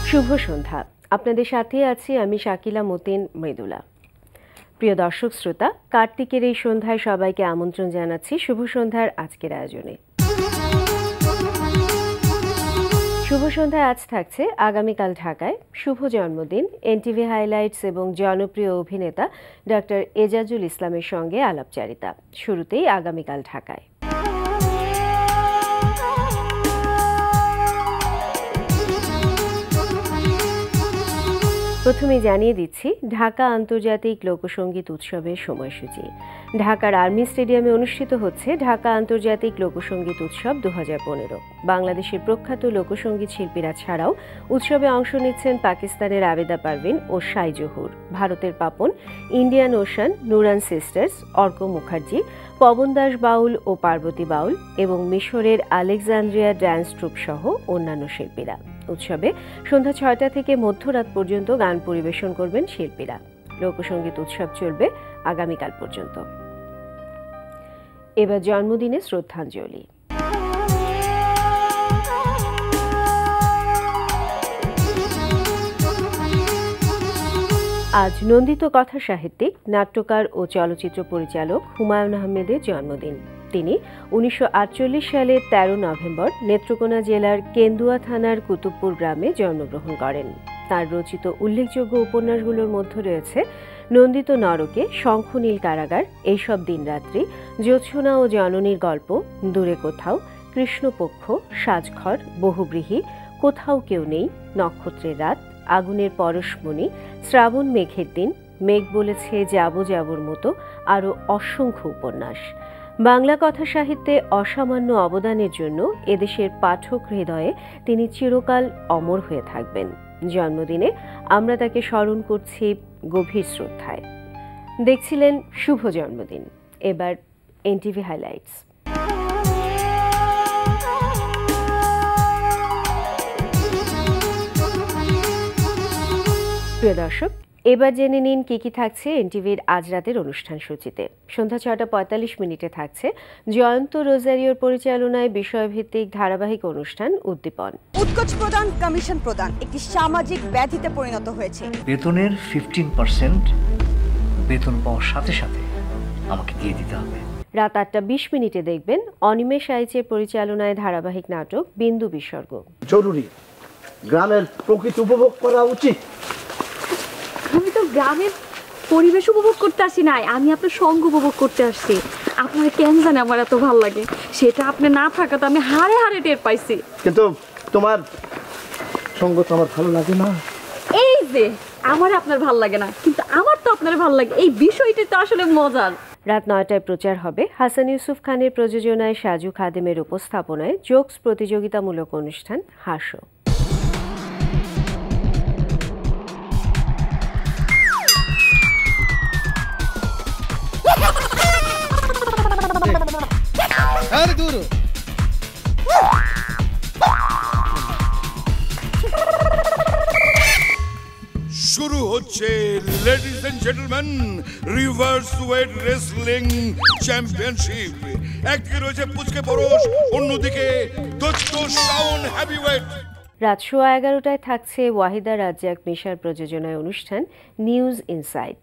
শুভ সন্ধ্যা। আপনাদের সাথে আছি আমি শাকিলা মতিন মৃদুলা। প্রিয় দর্শক শ্রোতা, কার্তিকের এই সন্ধ্যায় সবাইকে আমন্ত্রণ জানাচ্ছি শুভ সন্ধ্যার আজকের আয়োজনে। শুভ সন্ধ্যায় আজ থাকছে আগামীকাল ঢাকায় শুভ জন্মদিন এনটিভি হাইলাইটস এবং জনপ্রিয় অভিনেতা ডক্টর এজাজুল ইসলামের সঙ্গে আলাপচারিতা। শুরুতেই আগামীকাল ঢাকায়। প্রথমে জানিয়ে দিচ্ছি ঢাকা আন্তর্জাতিক লোকসঙ্গীত উৎসবের সময়সূচি। ঢাকার আর্মি স্টেডিয়ামে অনুষ্ঠিত হচ্ছে ঢাকা আন্তর্জাতিক লোকসঙ্গীত উৎসব 2015। বাংলাদেশের প্রখ্যাত লোকসঙ্গীত শিল্পীরা ছাড়াও উৎসবে অংশ নিচ্ছেন পাকিস্তানের আবেদা পারভিন ও সাই জহুর, ভারতের Papon, Indian Ocean, Nooran sisters, Arko Mukherjee, Pabon Das Baul ও পার্বতী বাউল এবং মিশরের আলেকজান্দ্রিয়া ড্যান্স ট্রুপ সহ অন্যান্য শিল্পীরা। উৎসবে সন্ধ্যা 6টা থেকে মধ্যরাত পর্যন্ত গান পরিবেশন করবেন শিল্পীরা। লোকসঙ্গীত উৎসব চলবে আগামীকাল পর্যন্ত। এবার জন্মদিনে শ্রদ্ধাঞ্জলি। আজ নন্দিত কথা সাহিত্যিক, নাট্যকার ও চলচ্চিত্র পরিচালক হুমায়ুন আহমেদের জন্মদিন। তিনি 1948 সালের 13 নভেম্বর নেত্রকোনা জেলার কেন্দুয়া থানার কুতুবপুর গ্রামে জন্মগ্রহণ করেন। তার রচিত উল্লেখযোগ্য উপন্যাসগুলোর মধ্যে রয়েছে নন্দিত নরকে, শঙ্খনীল কারাগার, এইসব দিনরাত্রি, জ্যোৎস্না ও জননীর গল্প, দূরে কোথাও, কৃষ্ণপক্ষ, সাজঘর, বহুব্রীহি, কোথাও কেউ নেই, নক্ষত্রের রাত, আগুনের পরশমণি, শ্রাবণ মেঘের দিন, মেঘ বলেছে যাবো যাবোর মতো আরও অসংখ্য উপন্যাস। বাংলা কথা সাহিত্যে অসামান্য অবদানের জন্য এদেশের পাঠক হৃদয়ে তিনি চিরকাল অমর হয়ে থাকবেন। জন্মদিনে আমরা তাকে স্মরণ করছি গভীর শ্রদ্ধায়। দেখছিলেন শুভ জন্মদিন। এবার এনটিভি হাইলাইটস। প্রিয় দর্শক, এবার জেনে নিন কি কি থাকছে এনটিভির আজ রাতের অনুষ্ঠান সূচিতে। সন্ধ্যা 6:45 থাকছে জয়ন্ত রোজারিওর পরিচালনায় বিষয়ভিত্তিক ধারাবাহিক অনুষ্ঠান উদ্দীপন। উৎকোচ প্রদান, কমিশন প্রদান একটি সামাজিক ব্যাধিতে পরিণত হয়েছে। বেতনের 15% বেতন পাওয়ার সাথে সাথে আমাকে দিয়ে দিতে হবে। রাত 8:20 দেখবেন অনিমেষ আইচের পরিচালনায় ধারাবাহিক নাটক বিন্দু বিসর্গ। জরুরি, গ্রামের প্রকৃতি উপভোগ করা উচিত। আমি তো গ্রামের পরিবেশ উপভোগ করতে আসি নাই, আমি আপনার সঙ্গ উপভোগ করতে আসছি। আপনার কেন জানে আমার এত ভালো লাগে, সেটা আপনি না থাকাতে আমি হাড়ে হাড়ে টের পাইছি। কিন্তু তোমার সঙ্গ তো আমার ভালো লাগে না। এই যে আমার আপনার ভালো লাগে না, কিন্তু আমার তো আপনার ভালো লাগে, এই বিষয়টি তো আসলে মজার। রাত 9টায় প্রচার হবে হাসান ইউসুফ খানের প্রযোজনায় সাজু খাদেমের উপস্থাপনায় জোকস প্রতিযোগিতামূলক অনুষ্ঠান হাসো। শুরু হচ্ছে ladies and gentleman reverse weight wrestling championship. একদিকে রয়েছে পুচকে পরশ, অন্যদিকে দোস্ত শাওন হেভিওয়েট। রাত 11:15 থাকছে ওয়াহিদা রাজ্জাক মিশার প্রযোজনায় অনুষ্ঠান নিউজ ইনসাইড।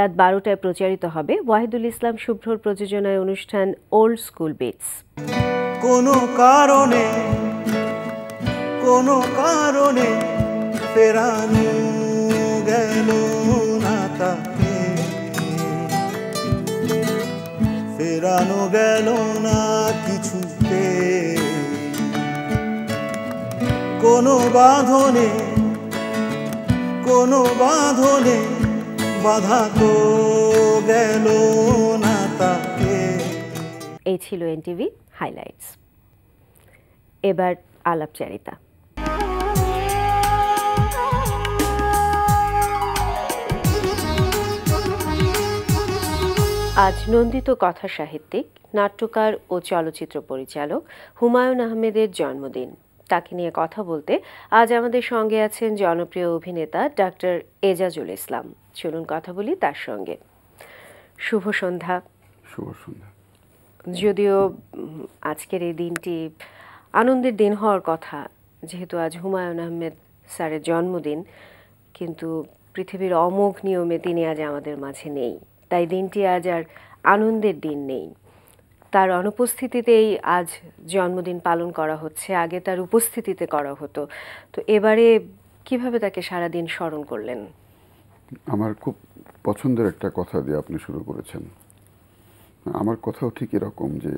রাত 12টায় প্রচারিত হবে ওয়াহিদুল ইসলাম শুভ্রর প্রযোজনায় অনুষ্ঠান ওল্ড স্কুল বিটস। কোনো কারণে ফেরানো গেল না তাকে, ফেরানো গেল না কিছুতে, কোনো বাঁধনে বাধা তো গেল না তাকে। এই ছিল এনটিভি হাইলাইটস। এবার আলাপচারিতা। আজ নন্দিত কথা সাহিত্যিক, নাট্যকার ও চলচ্চিত্র পরিচালক হুমায়ুন আহমেদের জন্মদিন। তাকে নিয়ে কথা বলতে আজ আমাদের সঙ্গে আছেন জনপ্রিয় অভিনেতা ডক্টর এজাজুল ইসলাম। চলুন কথা বলি তার সঙ্গে। শুভ সন্ধ্যা। শুভ সন্ধ্যা। যদিও আজকের এই দিনটি আনন্দের দিন হওয়ার কথা, যেহেতু আজ হুমায়ুন আহমেদ স্যারের জন্মদিন, কিন্তু পৃথিবীর অমোঘ নিয়মে তিনি আজ আমাদের মাঝে নেই, তাই দিনটি আজ আর আনন্দের দিন নেই। তার অনুপস্থিতিতেই আজ জন্মদিন পালন করা হচ্ছে, আগে তার উপস্থিতিতে করা হতো। তো এবারে কিভাবে তাকে সারাদিন স্মরণ করলেন? আমার খুব পছন্দের একটা কথা দিয়ে আপনি শুরু করেছেন। আমার কথাও ঠিক এরকম যে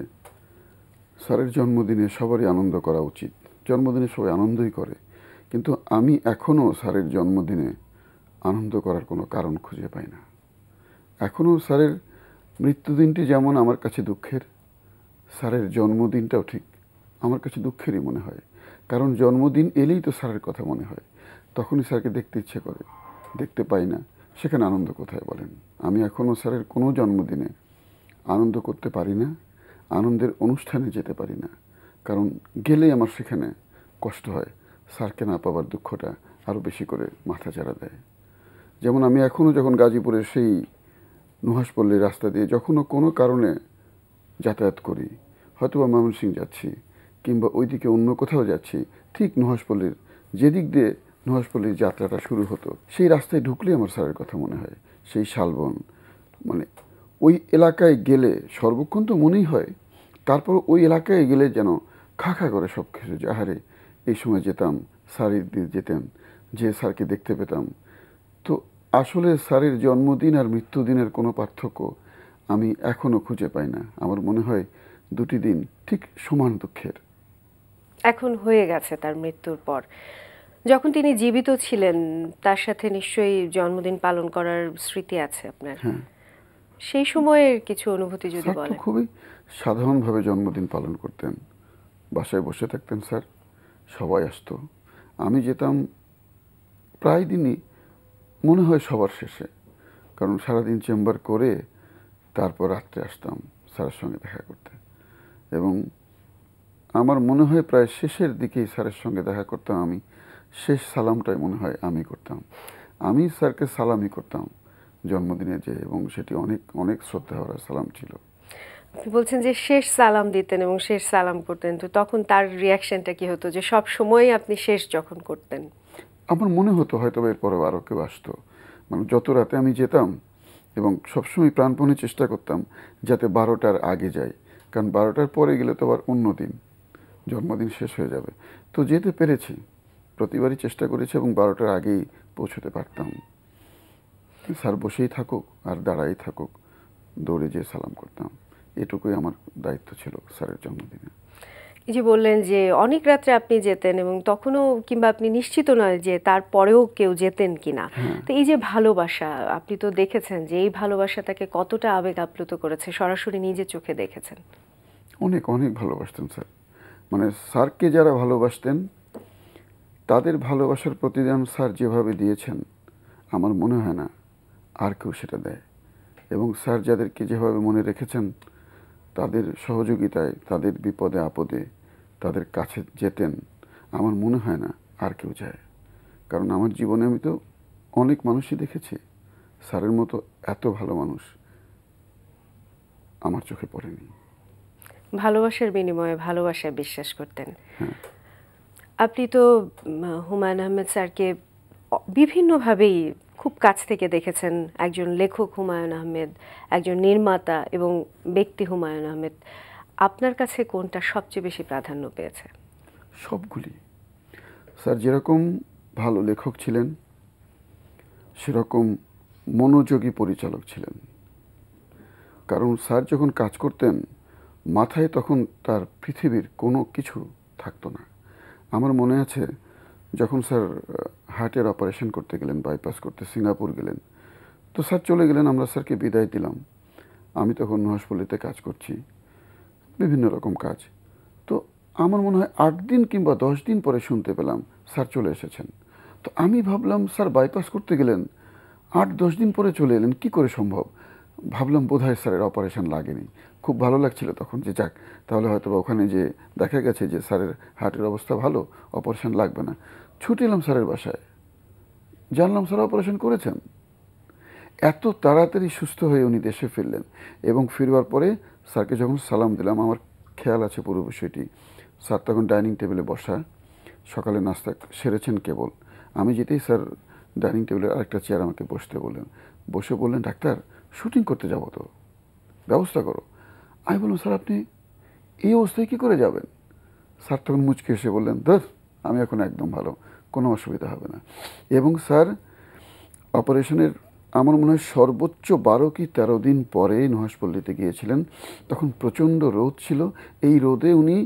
স্যারের জন্মদিনে সবারই আনন্দ করা উচিত। জন্মদিনে সবাই আনন্দই করে, কিন্তু আমি এখনও স্যারের জন্মদিনে আনন্দ করার কোনো কারণ খুঁজে পাই না। এখনও স্যারের মৃত্যুদিনটি যেমন আমার কাছে দুঃখের, স্যারের জন্মদিনটাও ঠিক আমার কাছে দুঃখেরই মনে হয়। কারণ জন্মদিন এলেই তো স্যারের কথা মনে হয়, তখনই স্যারকে দেখতে ইচ্ছে করে, দেখতে পাই না, সেখানে আনন্দ কোথায় বলেন? আমি এখনও স্যারের কোনো জন্মদিনে আনন্দ করতে পারি না, আনন্দের অনুষ্ঠানে যেতে পারি না, কারণ গেলেই আমার সেখানে কষ্ট হয়। স্যারকে না পাওয়ার দুঃখটা আরও বেশি করে মাথা চাড়া দেয়। যেমন আমি এখনও যখন গাজীপুরের সেই নুহাসপল্লীর রাস্তা দিয়ে যখনও কোনো কারণে যাতায়াত করি, হয়তো বা ময়মনসিংহ যাচ্ছি কিংবা ওইদিকে অন্য কোথাও যাচ্ছি, ঠিক নুহাসপল্লীর যেদিক দিয়ে নুহাসপল্লীর যাত্রাটা শুরু হতো সেই রাস্তায় ঢুকলেই আমার স্যারের কথা মনে হয়। সেই শালবন, মানে ওই এলাকায় গেলে সর্বক্ষণ তো মনেই হয়, তারপর ওই এলাকায় গেলে যেন খা খা করে সব কিছু, যাহারে এই সময় যেতাম, স্যারের দিয়ে যেতেন, যে স্যারকে দেখতে পেতাম। তো আসলে স্যারের জন্মদিন আর মৃত্যুদিনের কোনো পার্থক্য আমি এখনও খুঁজে পাই না। আমার মনে হয় দুটি দিন ঠিক সমান দুঃখের। এখন হয়ে গেছে তার মৃত্যুর পর। যখন তিনি জীবিত ছিলেন তার সাথে নিশ্চয়ই জন্মদিন পালন করার স্মৃতি আছে আপনার। হ্যাঁ, সেই সময়ের কিছু অনুভূতি যদি স্যার তো বলেন। খুবই সাধারণভাবে জন্মদিন পালন করতেন। বাসায় বসে থাকতেন স্যার, সবাই আসতো, আমি যেতাম প্রায় দিনই, মনে হয় সবার শেষে, কারণ সারাদিন চেম্বার করে তারপর রাত্রে আসতাম স্যারের সঙ্গে দেখা করতে। এবং আমার মনে হয় প্রায় শেষের দিকেই স্যারের সঙ্গে দেখা করতাম আমি। শেষ সালামটাই মনে হয় আমি করতাম। আমি স্যারকে সালামই করতাম জন্মদিনে যে, এবং সেটি অনেক অনেক শ্রদ্ধাভরা সালাম ছিল। আপনি বলছেন যে শেষ সালাম দিতেন এবং শেষ সালাম করতেন, তো তখন তার রিয়াকশনটা কি হতো যে সব সময় আপনি শেষ যখন করতেন? আমার মনে হতো হয়তো এরপরে আরও কেউ আসতো। মানে যত রাতে আমি যেতাম এবং সবসময় প্রাণপণে চেষ্টা করতাম যাতে 12টার আগে যাই, কারণ 12টার পরে গেলে তো আবার অন্য দিন, জন্মদিন শেষ হয়ে যাবে। তো যেতে পেরেছি, প্রতিবারই চেষ্টা করেছি এবং 12টার আগেই পৌঁছতে পারতাম। স্যার বসেই থাকুক আর দাঁড়াই থাকুক, দৌড়ে যেয়ে সালাম করতাম। এটুকুই আমার দায়িত্ব ছিল স্যারের জন্মদিনে। এই যে বললেন যে অনেক রাত্রে আপনি যেতেন এবং তখনও কিংবা আপনি নিশ্চিত নয় যে তারপরেও কেউ যেতেন কিনা, তো এই যে ভালোবাসা, আপনি তো দেখেছেন যে এই ভালোবাসা তাকে কতটা আবেগ আপ্লুত করেছে, সরাসরি নিজের চোখে দেখেছেন। অনেক অনেক ভালোবাসতেন স্যার। মানে স্যারকে যারা ভালোবাসতেন তাদের ভালোবাসার প্রতিদান স্যার যেভাবে দিয়েছেন আমার মনে হয় না আর কেউ সেটা দেয়। এবং স্যার যাদেরকে যেভাবে মনে রেখেছেন, তাদের সহযোগিতায়, তাদের বিপদে আপদে তাদের কাছে যেতেন, আমার মনে হয় না আর কেউ যায়। কারণ আমার জীবনে আমি তো অনেক মানুষই দেখেছি, স্যারের মতো এত ভালো মানুষ আমার চোখে পড়েনি। ভালোবাসার বিনিময়ে ভালোবাসায় বিশ্বাস করতেন। আপনি তো হুমায়ুন আহমেদ স্যারকে বিভিন্নভাবেই খুব কাছ থেকে দেখেছেন, একজন লেখক হুমায়ুন আহমেদ, একজন নির্মাতা এবং ব্যক্তি হুমায়ুন আহমেদ। আপনার কাছে কোনটা সবচেয়ে বেশি প্রাধান্য পেয়েছে? সবগুলি। স্যার যেরকম ভালো লেখক ছিলেন, সেরকম মনোযোগী পরিচালক ছিলেন। কারণ স্যার যখন কাজ করতেন মাথায় তখন তার পৃথিবীর কোনো কিছু থাকতো না। আমার মনে আছে যখন স্যার হার্টের অপারেশন করতে গেলেন, বাইপাস করতে সিঙ্গাপুর গেলেন, তো স্যার চলে গেলেন, আমরা স্যারকে বিদায় দিলাম। আমি তখন নুহাসপল্লীতে কাজ করছি, বিভিন্ন রকম কাজ। তো আমার মনে হয় 8 দিন কিংবা 10 দিন পরে শুনতে পেলাম স্যার চলে এসেছেন। তো আমি ভাবলাম স্যার বাইপাস করতে গেলেন, 8-10 দিন পরে চলে এলেন, কী করে সম্ভব? ভাবলাম বোধহয় স্যারের অপারেশন লাগেনি। খুব ভালো লাগছিল তখন যে যাক, তাহলে হয়তো বা ওখানে যে দেখা গেছে যে স্যারের হার্টের অবস্থা ভালো, অপারেশন লাগবে না। ছুটে এলাম স্যারের বাসায়, জানলাম স্যার অপারেশন করেছেন। এত তাড়াতাড়ি সুস্থ হয়ে উনি দেশে ফিরলেন এবং ফিরবার পরে স্যারকে যখন সালাম দিলাম, আমার খেয়াল আছে পুরো বিষয়টি। স্যার তখন ডাইনিং টেবিলে বসা, সকালে নাস্তা সেরেছেন কেবল। আমি যেতেই স্যার ডাইনিং টেবিলের আরেকটা চেয়ার আমাকে বসতে বললেন। বসে বললেন, ডাক্তার শুটিং করতে যাব তো, ব্যবস্থা করো। আমি বললাম, স্যার আপনি এই অবস্থায় কী করে যাবেন? স্যার তখন মুচকে এসে বললেন, ধর আমি এখন একদম ভালো, কোনো অসুবিধা হবে না। এবং স্যার অপারেশনের আমার মনে হয় সর্বোচ্চ 12 কি 13 দিন পরে নুহাশপল্লীতে গিয়েছিলেন। তখন প্রচণ্ড রোদ ছিল। এই রোদে উনি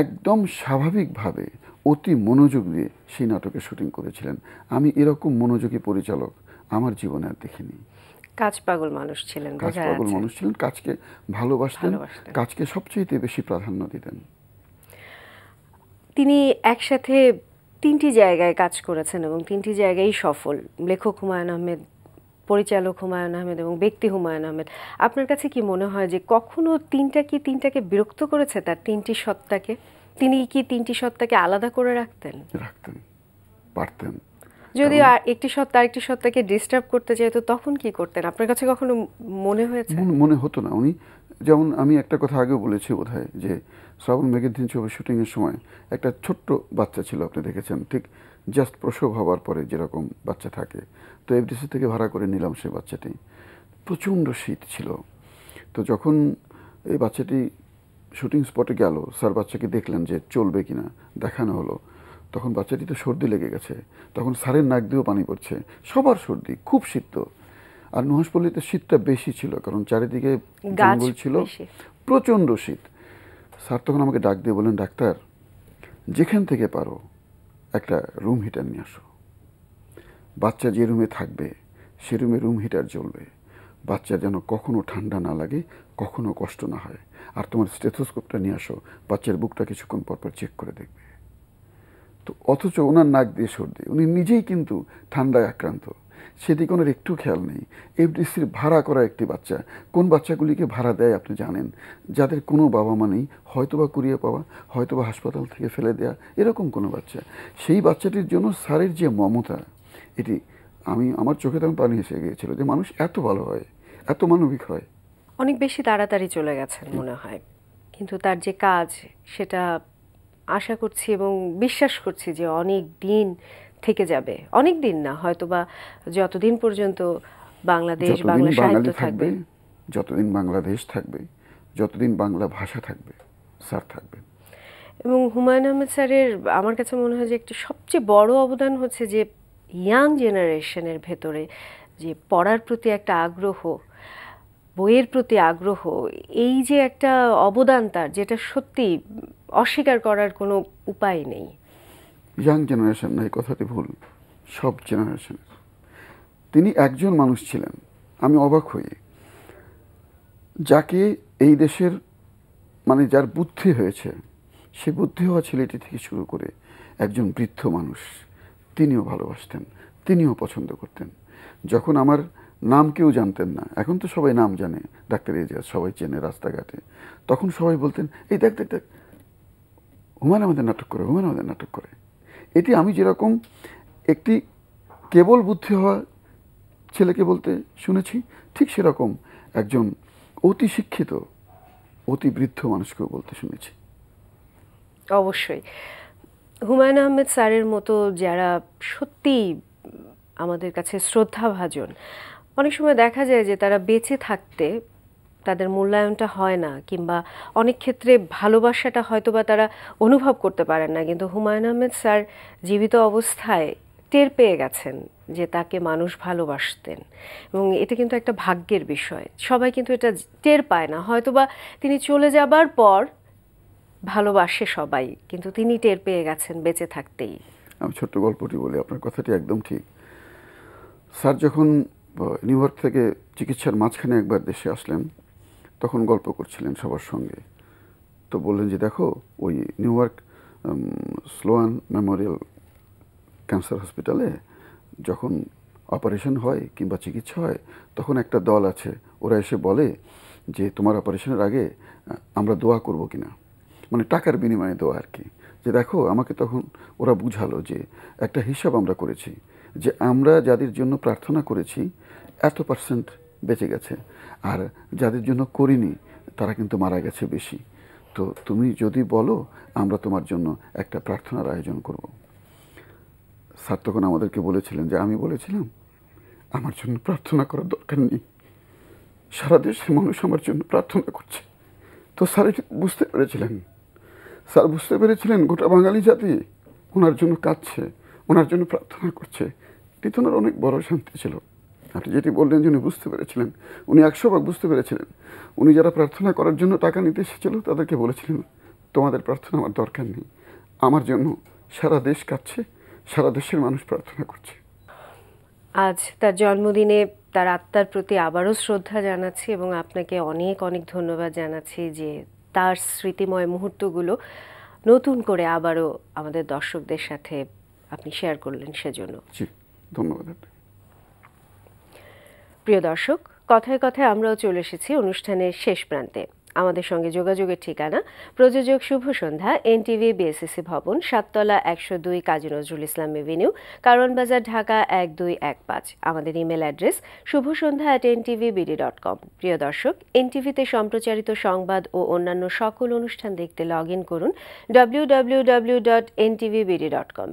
একদম স্বাভাবিকভাবে অতি মনোযোগ দিয়ে সেই নাটকের শুটিং করেছিলেন। আমি এরকম মনোযোগী পরিচালক আমার জীবনে আর দেখিনি। কাজ পাগল মানুষ ছিলেন, কাজ পাগল মানুষ ছিলেন, কাজকে ভালোবাসতেন, কাজকে সবচেয়ে বেশি প্রাধান্য দিতেন। তিনি একসাথে 3টি জায়গায় কাজ করেছেন এবং 3টি জায়গায় সফল। লেখক হুমায়ুন আহমেদ, পরিচালক হুমায়ুন আহমেদ এবং ব্যক্তি হুমায়ুন আহমেদ। আপনার কাছে কি মনে হয় যে কখনো তিনটাকে বিরক্ত করেছে তার 3টি সত্তাকে? তিনি কি 3টি সত্তাকে আলাদা করে রাখতেন? পারতেন। যদি একটি সত্তা আরেকটি সত্তাকে ডিস্টার্ব করতে চাইতো তখন কি করতেন? আপনার কাছে কখনো মনে হয়েছে? মনে হতো না। উনি যেমন, আমি একটা কথা আগেও বলেছি বোধহয়, যে শ্রাবণ মেঘের দিন ছবি শুটিংয়ের সময় একটা ছোট্ট বাচ্চা ছিল, আপনি দেখেছেন, ঠিক জাস্ট প্রসব হওয়ার পরে যেরকম বাচ্চা থাকে, তো এফডিসি থেকে ভাড়া করে নিলাম সেই বাচ্চাটি। প্রচণ্ড শীত ছিল। তো যখন এই বাচ্চাটি শুটিং স্পটে গেল, স্যার বাচ্চাকে দেখলেন যে চলবে কিনা, দেখানো হলো। তখন বাচ্চাটি তো সর্দি লেগে গেছে, তখন স্যারের নাক দিয়েও পানি পড়ছে, সবার সর্দি, খুব শীত। তো আর নুহাশপল্লীতে শীতটা বেশি ছিল, কারণ চারিদিকে জঙ্গল ছিল, প্রচণ্ড শীত। স্যার তখন আমাকে ডাক দিয়ে বললেন, ডাক্তার যেখান থেকে পারো একটা রুম হিটার নিয়ে আসো। বাচ্চা যে রুমে থাকবে সে রুমে রুম হিটার জ্বলবে, বাচ্চা যেন কখনো ঠান্ডা না লাগে, কখনো কষ্ট না হয়। আর তোমার স্টেথোস্কোপটা নিয়ে আসো, বাচ্চার বুকটা কিছুক্ষণ পরপর চেক করে দেখবে। তো অথচ ওনার নাক দিয়ে সর্দি, উনি নিজেই কিন্তু ঠান্ডায় আক্রান্ত, সেদিকে ওনার একটু খেয়াল নেই। এফডিসির ভাড়া করা একটি বাচ্চা, কোন বাচ্চাগুলিকে ভাড়া দেয় আপনি জানেন? যাদের কোনো বাবা মা নেই, হয়তোবা কুড়িয়ে পাওয়া, হয়তোবা হাসপাতাল থেকে ফেলে দেয়া, এরকম কোনো বাচ্চা। সেই বাচ্চাটির জন্য স্যারের যে মমতা, এটি আমার চোখে তখন পানি এসে গিয়েছিল যে মানুষ এত ভালো হয়, এত মানবিক হয়। অনেক বেশি তাড়াতাড়ি চলে গেছেন মনে হয়, কিন্তু তার যে কাজ সেটা আশা করছি এবং বিশ্বাস করছি যে অনেক দিন থেকে যাবে। অনেক দিন না, হয়তোবা যতদিন পর্যন্ত বাংলাদেশ, বাংলা সাহিত্য থাকবে, যতদিন বাংলাদেশ থাকবে, যতদিন বাংলা ভাষা থাকবে, স্যার থাকবে। এবং হুমায়ুন আহমেদ স্যারের আমার কাছে মনে হয় যে একটা সবচেয়ে বড় অবদান হচ্ছে যে ইয়াং জেনারেশনের ভেতরে যে পড়ার প্রতি একটা আগ্রহ, বইয়ের প্রতি আগ্রহ, এই যে একটা অবদান তার, যেটা সত্যি অস্বীকার করার কোনো উপায় নেই। ইয়াং জেনারেশন না, এই কথাটি ভুল, সব জেনারেশনের। তিনি একজন মানুষ ছিলেন, আমি অবাক হই, যাকে এই দেশের মানে যার বুদ্ধি হয়েছে, সে বুদ্ধি হওয়া ছেলেটি থেকে শুরু করে একজন বৃদ্ধ মানুষ, তিনিও ভালোবাসতেন, তিনিও পছন্দ করতেন। যখন আমার নাম কেউ জানতেন না, এখন তো সবাই নাম জানে, ডাক্তার এজাজ সবাই চেনে রাস্তাঘাটে, তখন সবাই বলতেন, এই দেখ দেখ দেখ হুমায়ুন আমাদের নাটক করে, হুমায়ুন আমাদের নাটক করে। এটি আমি যেরকম একটি কেবল বুদ্ধি হওয়া ছেলেকে বলতে শুনেছি, ঠিক সেরকম একজন অতি শিক্ষিত, অতি বৃদ্ধ মানুষকেও বলতে শুনেছি। অবশ্যই হুমায়ুন আহমেদ স্যারের মতো যারা সত্যি আমাদের কাছে শ্রদ্ধাভাজন, অনেক সময় দেখা যায় যে তারা বেঁচে থাকতে তাদের মূল্যায়নটা হয় না, কিংবা অনেক ক্ষেত্রে ভালোবাসাটা হয়তো বা তারা অনুভব করতে পারেন না, কিন্তু হুমায়ুন আহমেদ স্যার জীবিত অবস্থায় টের পেয়ে গেছেন যে তাকে মানুষ ভালোবাসতেন, এবং এটা কিন্তু একটা ভাগ্যের বিষয়। সবাই কিন্তু এটা টের পায় না, হয়তোবা তিনি চলে যাবার পর ভালোবাসে সবাই, কিন্তু তিনি টের পেয়ে গেছেন বেঁচে থাকতেই। আমি ছোট্ট গল্পটি বলি, আপনার কথাটি একদম ঠিক। স্যার যখন নিউ ইয়র্ক থেকে চিকিৎসার মাঝখানে একবার দেশে আসলেন, তখন গল্প করছিলেন সবার সঙ্গে। তো বললেন যে দেখো, ওই new York Sloan Memorial cancer হসপিটালে যখন অপারেশন হয় কিংবা চিকিৎসা হয়, তখন একটা দল আছে, ওরা এসে বলে যে তোমার অপারেশনের আগে আমরা দোয়া করব কিনা, মানে টাকার বিনিময়ে দোয়া আর কি। যে দেখো, আমাকে তখন ওরা বুঝালো যে একটা হিসাব আমরা করেছি যে আমরা যাদের জন্য প্রার্থনা করেছি এত% বেঁচে গেছে, আর যাদের জন্য করিনি তারা কিন্তু মারা গেছে বেশি। তো তুমি যদি বলো আমরা তোমার জন্য একটা প্রার্থনার আয়োজন করব। স্যার তখন আমাদেরকে বলেছিলেন যে আমি বলেছিলাম আমার জন্য প্রার্থনা করার দরকার নেই, সারা দেশের মানুষ আমার জন্য প্রার্থনা করছে। তো স্যার এটি বুঝতে পেরেছিলেন, স্যার বুঝতে পেরেছিলেন গোটা বাঙালি জাতি ওনার জন্য কাঁদছে, ওনার জন্য প্রার্থনা করছে। এটি তো ওনার অনেক বড় শান্তি ছিল। আপনি যেটি বললেন যে উনি বুঝতে পেরেছিলেন, উনি 100% বুঝতে পেরেছিলেন। উনি যারা প্রার্থনা করার জন্য টাকা নিতে এসেছিল তাদেরকে বলেছিলেন তোমাদের প্রার্থনা আমার দরকার নেই, আমার জন্য সারা দেশ কাঁদছে, সারা দেশের মানুষ প্রার্থনা করছে। আজ তার জন্মদিনে তার আত্মার প্রতি আবারও শ্রদ্ধা জানাচ্ছি এবং আপনাকে অনেক অনেক ধন্যবাদ জানাচ্ছি যে তার স্মৃতিময় মুহূর্তগুলো নতুন করে আবারও আমাদের দর্শকদের সাথে আপনি শেয়ার করলেন, সেজন্য জি ধন্যবাদ। প্রিয় দর্শক, কথায় কথায় আমরাও চলে এসেছি অনুষ্ঠানের শেষ প্রান্তে। আমাদের সঙ্গে যোগাযোগের ঠিকানা প্রযোজক শুভ সন্ধ্যা, এনটিভি বিএসসিসি ভবন, 7তলা 102 কাজী নজরুল ইসলাম এভিনিউ, কারওয়ান বাজার, ঢাকা 1215। আমাদের ইমেল অ্যাড্রেস shubhosandha@ntvbd.com। প্রিয় দর্শক, এনটিভিতে সম্প্রচারিত সংবাদ ও অন্যান্য সকল অনুষ্ঠান দেখতে লগ ইন করুন www.ntvbd.com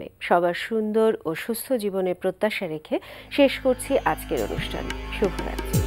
এ। সবার সুন্দর ও সুস্থ জীবনের প্রত্যাশা রেখে শেষ করছি আজকের অনুষ্ঠান। শুভরাত্রি।